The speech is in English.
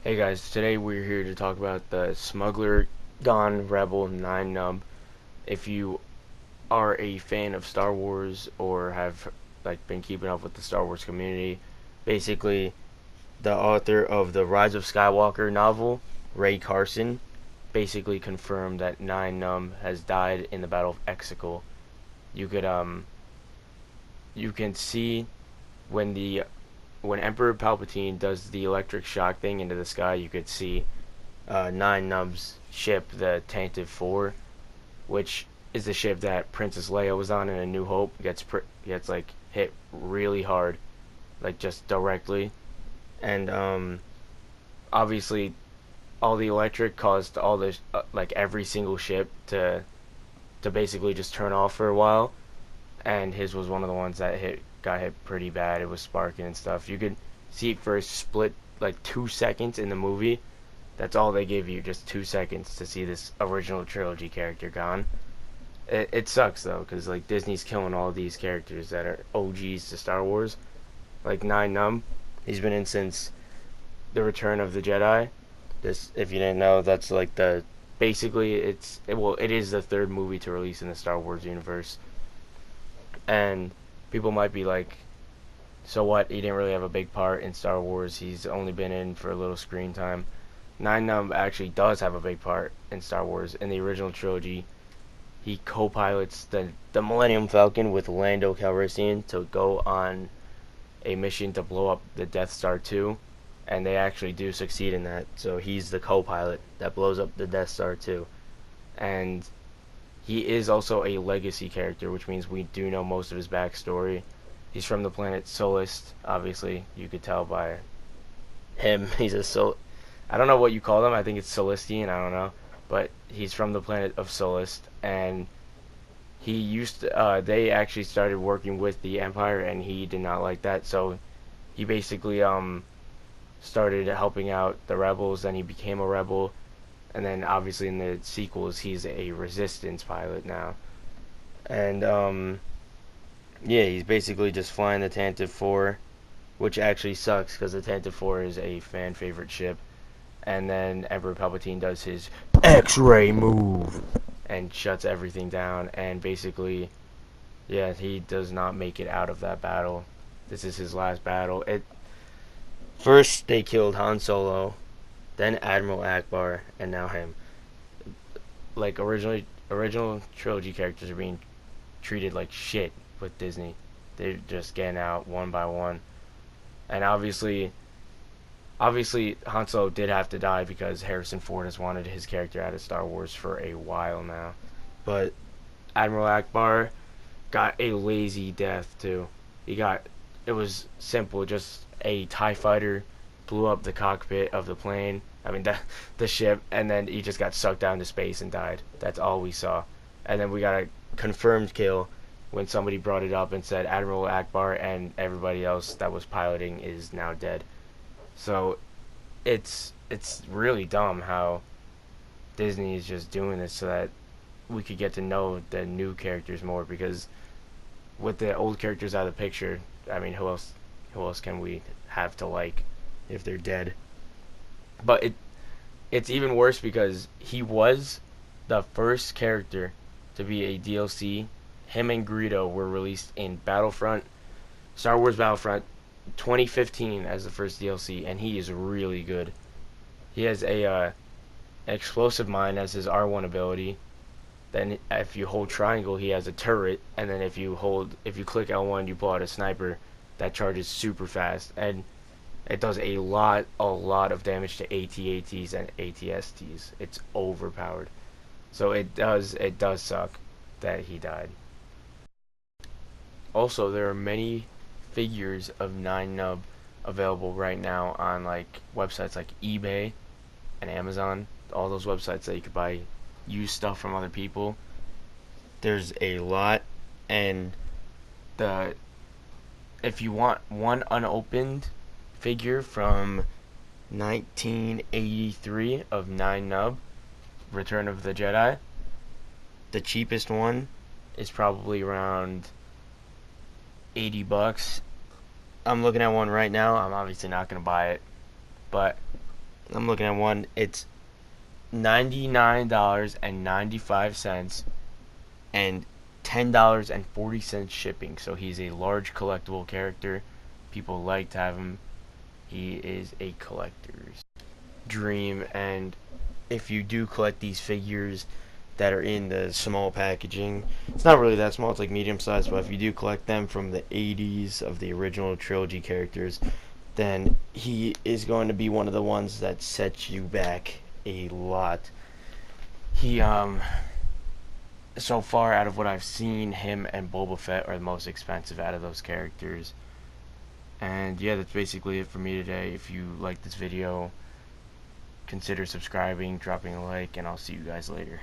Hey guys, today we're here to talk about the Smuggler Gone Rebel Nien Nunb. If you are a fan of Star Wars or have been keeping up with the Star Wars community, basically the author of the Rise of Skywalker novel, Ray Carson, basically confirmed that Nien Nunb has died in the Battle of Exegol. You could you can see when the when Emperor Palpatine does the electric shock thing into the sky, you could see Nien Nunb's ship, the Tantive 4, which is the ship that Princess Leia was on in A New Hope, gets like hit really hard, like just directly, and obviously all the electric caused all the like every single ship to basically just turn off for a while, and his was one of the ones that got hit pretty bad. It was sparking and stuff. You could see it for a split like 2 seconds in the movie. That's all they give you, just 2 seconds to see this original trilogy character gone. It sucks though, because like Disney's killing all these characters that are OGs to Star Wars. Like Nien Nunb, he's been in since the Return of the Jedi. This, if you didn't know, that's like the basically it is the third movie to release in the Star Wars universe. And people might be like, so what? He didn't really have a big part in Star Wars. He's only been in for a little screen time. Nien Nunb actually does have a big part in Star Wars. In the original trilogy, he co-pilots the Millennium Falcon with Lando Calrissian to go on a mission to blow up the Death Star 2, and they actually do succeed in that. So he's the co-pilot that blows up the Death Star 2, and he is also a legacy character, which means we do know most of his backstory. He's from the planet Solist. Obviously, you could tell by him. He's a I don't know what you call them. I think it's Solistian. I don't know, but he's from the planet of Solist, and he used to, they actually started working with the Empire, and he did not like that. So he basically started helping out the rebels. Then he became a rebel, and then obviously in the sequels he's a resistance pilot now. And yeah, he's basically just flying the Tantive 4, which actually sucks because the Tantive 4 is a fan favorite ship. And then Emperor Palpatine does his X-ray move and shuts everything down, and basically, yeah, he does not make it out of that battle. This is his last battle. It First they killed Han Solo, then Admiral Akbar, and now him. Like original trilogy characters are being treated like shit with Disney. They're just getting out one by one, and obviously Han Solo did have to die because Harrison Ford has wanted his character out of Star Wars for a while now. But Admiral Akbar got a lazy death too. It was simple, just a TIE fighter blew up the cockpit of the plane. I mean the ship, and then he just got sucked down to space and died. That's all we saw. And then we got a confirmed kill when somebody brought it up and said Admiral Akbar and everybody else that was piloting is now dead. So it's really dumb how Disney is just doing this so that we could get to know the new characters more, because with the old characters out of the picture, I mean, who else can we have to like if they're dead? But it's even worse because he was the first character to be a DLC. Him and Greedo were released in Star Wars Battlefront 2015 as the first DLC, and he is really good. He has a explosive mine as his R1 ability. Then if you hold triangle, he has a turret, and then if you click L1, you pull out a sniper that charges super fast, and it does a lot of damage to AT-ATs and AT-STs. It's overpowered. So it does suck that he died. Also, there are many figures of Nien Nunb available right now on like websites like eBay and Amazon. All those websites that you could buy used stuff from other people. There's a lot, and the if you want one unopened figure from 1983 of Nien Nunb, Return of the Jedi, the cheapest one is probably around $80. I'm looking at one right now. I'm obviously not gonna buy it, but I'm looking at one. It's $99.95 and $10.40 shipping. So he's a large collectible character. People like to have him. He is a collector's dream, and if you do collect these figures that are in the small packaging, it's not really that small, it's like medium size, but if you do collect them from the 80s of the original trilogy characters, then he is going to be one of the ones that sets you back a lot. He so far, out of what I've seen, him and Boba Fett are the most expensive out of those characters. And yeah, that's basically it for me today. If you like this video, consider subscribing, dropping a like, and I'll see you guys later.